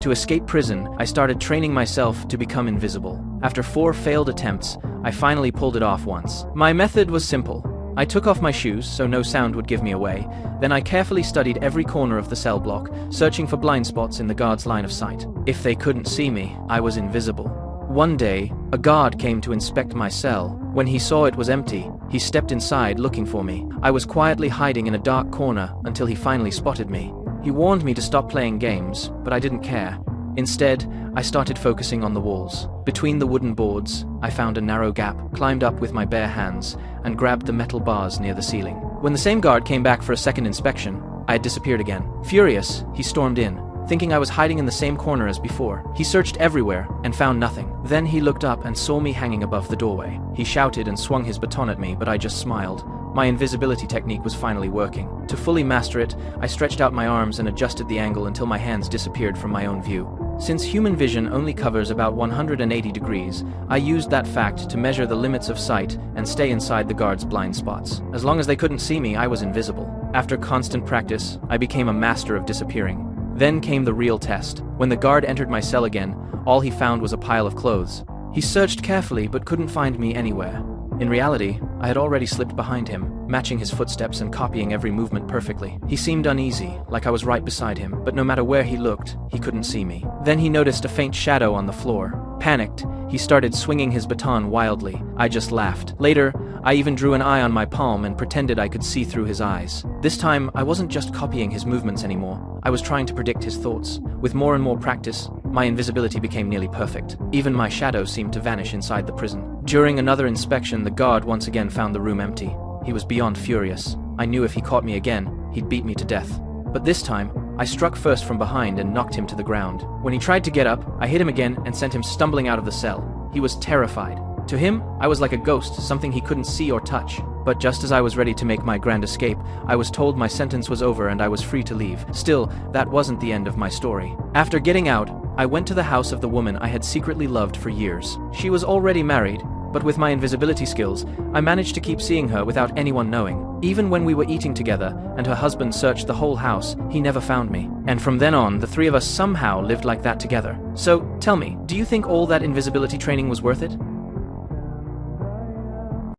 To escape prison, I started training myself to become invisible. After 4 failed attempts, I finally pulled it off once. My method was simple. I took off my shoes so no sound would give me away. Then I carefully studied every corner of the cell block, searching for blind spots in the guard's line of sight. If they couldn't see me, I was invisible. One day, a guard came to inspect my cell. When he saw it was empty, he stepped inside looking for me. I was quietly hiding in a dark corner until he finally spotted me. He warned me to stop playing games, but I didn't care. Instead, I started focusing on the walls. Between the wooden boards, I found a narrow gap, climbed up with my bare hands, and grabbed the metal bars near the ceiling. When the same guard came back for a second inspection, I had disappeared again. Furious, he stormed in, thinking I was hiding in the same corner as before. He searched everywhere and found nothing. Then he looked up and saw me hanging above the doorway. He shouted and swung his baton at me, but I just smiled. My invisibility technique was finally working. To fully master it, I stretched out my arms and adjusted the angle until my hands disappeared from my own view. Since human vision only covers about 180 degrees, I used that fact to measure the limits of sight and stay inside the guard's blind spots. As long as they couldn't see me, I was invisible. After constant practice, I became a master of disappearing. Then came the real test. When the guard entered my cell again, all he found was a pile of clothes. He searched carefully but couldn't find me anywhere. In reality, I had already slipped behind him, matching his footsteps and copying every movement perfectly. He seemed uneasy, like I was right beside him, but no matter where he looked, he couldn't see me. Then he noticed a faint shadow on the floor. Panicked, he started swinging his baton wildly. I just laughed. Later, I even drew an eye on my palm and pretended I could see through his eyes. This time, I wasn't just copying his movements anymore. I was trying to predict his thoughts. With more and more practice, my invisibility became nearly perfect. Even my shadow seemed to vanish inside the prison. During another inspection, the guard once again found the room empty. He was beyond furious. I knew if he caught me again, he'd beat me to death. But this time, I struck first from behind and knocked him to the ground. When he tried to get up, I hit him again and sent him stumbling out of the cell. He was terrified. To him, I was like a ghost, something he couldn't see or touch. But just as I was ready to make my grand escape, I was told my sentence was over and I was free to leave. Still, that wasn't the end of my story. After getting out, I went to the house of the woman I had secretly loved for years. She was already married, but with my invisibility skills, I managed to keep seeing her without anyone knowing. Even when we were eating together and her husband searched the whole house, he never found me. And from then on, the 3 of us somehow lived like that together. So, tell me, do you think all that invisibility training was worth it?